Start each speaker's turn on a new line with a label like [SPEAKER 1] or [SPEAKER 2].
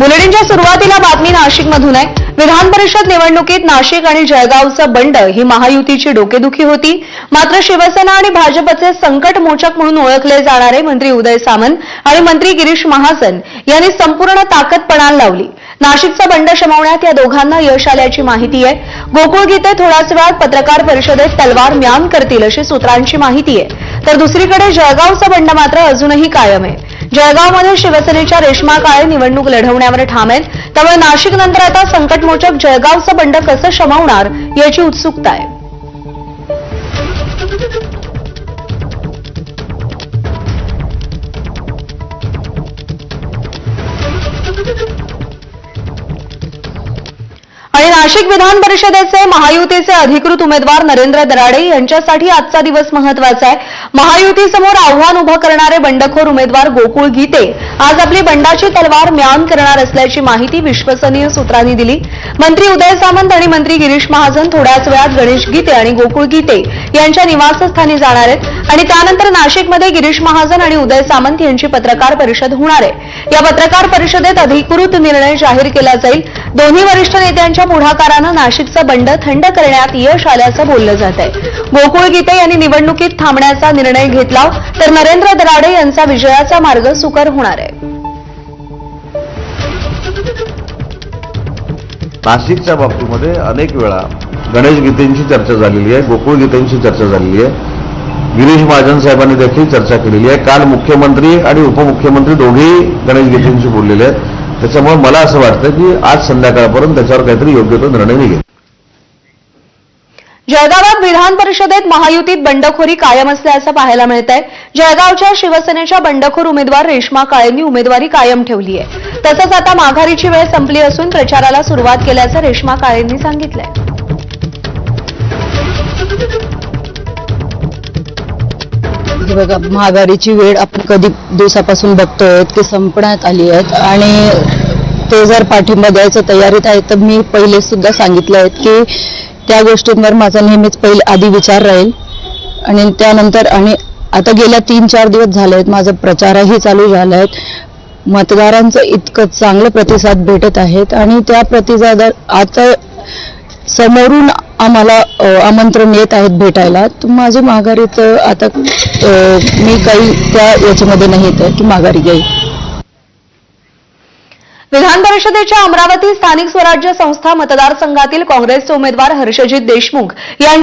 [SPEAKER 1] बुलेटिनच्या सुरुवातीला बातमी नाशिकमधून आहे। विधान परिषद निवडणुकीत नाशिक आणि जळगावचं बंड ही महायुतीची डोकेदुखी होती। मात्र शिवसेना आणि भाजपचे संकटमोचक म्हणून ओळखले जाणारे मंत्री उदय सामंत आणि मंत्री गिरीश महाजन यांनी संपूर्ण ताकद पणाला लावली। नाशिकचा बंड शमवण्यात या दोघांना यश आल्याची माहिती आहे। गोकुळ गीते थोड्याच वेळात पत्रकार परिषदेत तलवार म्यान करतील अशी सूत्रांची माहिती आहे। तर दुसरीकडे जळगावचा बंड मात्र अजूनही कायम आहे। जळगावमध्ये शिवसेनेच्या रेश्मा काळे निवडणूक लढवण्यावर ठाम आहेत। त्यामुळे नाशिक नंतर आता संकटमोचक जळगावचं बंड कसं शमवणार याची उत्सुकता आहे। आणि नाशिक विधान परिषदेचे महायुतीचे अधिकृत उमेदवार नरेंद्र दराडे यांच्यासाठी आजचा दिवस महत्त्वाचा आहे। महायुतीसमोर आव्हान उभं करणारे बंडखोर उमेदवार गोकुळ गीते आज आपली बंडाची तलवार म्यान करणार असल्याची माहिती विश्वसनीय सूत्रांनी दिली। मंत्री उदय सामंत आणि मंत्री गिरीश महाजन थोड्याच वेळात गणेश गीते आणि गोकुळ गीते यांच्या निवासस्थानी जाणार आहेत आणि त्यानंतर नाशिकमध्ये गिरीश महाजन आणि उदय सामंत यांची पत्रकार परिषद होणार आहे। या पत्रकार परिषदेत अधिकृत निर्णय जाहीर केला जाईल। दोन्ही वरिष्ठ नेत्यांच्या पुढाकारानं नाशिकचं बंड थंड करण्यात यश आल्याचं बोललं जात आहे। गोकुळ गीते यांनी निवडणुकीत थांबण्याचा निर्णय घेतला तर नरेंद्र दराडे यांचा विजयाचा मार्ग सुकर होणार आहे।
[SPEAKER 2] नाशिकच्या बाबतीमध्ये अनेक वेळा गणेश गीतेंची चर्चा झालेली आहे, गोकुळ गीतेंची चर्चा झालेली आहे, गिरीश महाजन साहेबांनी देखील चर्चा केलेली आहे। काल मुख्यमंत्री आणि उपमुख्यमंत्री दोघेही गणेश गीतेंशी बोललेले आहेत। त्याच्यामुळे मला असं वाटतं की आज संध्याकाळपर्यंत त्याच्यावर काहीतरी योग्य तो निर्णय निघेल।
[SPEAKER 1] जळगावात विधान परिषदेत महायुतीत बंडखोरी कायम असल्याचं पाहायला मिळतंय। जळगावच्या शिवसेनेच्या बंडखोर उमेदवार रेश्मा काळेंनी उमेदवारी कायम ठेवली आहे। तसंच आता माघारीची वेळ संपली असून प्रचाराला सुरुवात केल्याचं रेश्मा काळेंनी सांगितलंय।
[SPEAKER 3] बघा, माघारीची वेळ आपण कधी दिवसापासून बघतोय की संपण्यात आली आहे आणि ते जर पाठिंबा द्यायचं तयारीत आहे तर मी पहिले सुद्धा सांगितलं आहे की त्या गोष्टींवर माझा नेहमीच पहिले आधी विचार राहील आणि त्यानंतर आणि आता गेल्या 3-4 दिवस झाले आहेत माझा प्रचारही चालू झाला आहे। मतदारांचं इतकं चांगलं प्रतिसाद भेटत आहेत आणि त्या प्रतिसादात आता समोरून आम्हाला आमंत्रण येत आहेत भेटायला। तर माझी माघारीचं आता मी काही त्या याच्यामध्ये नाही येत की माघारी घेईल।
[SPEAKER 1] विधान परिषदेच्या अमरावती स्थानिक स्वराज्य संस्था मतदारसंघातील काँग्रेसचे उमेदवार हर्षजित देशमुख यांनी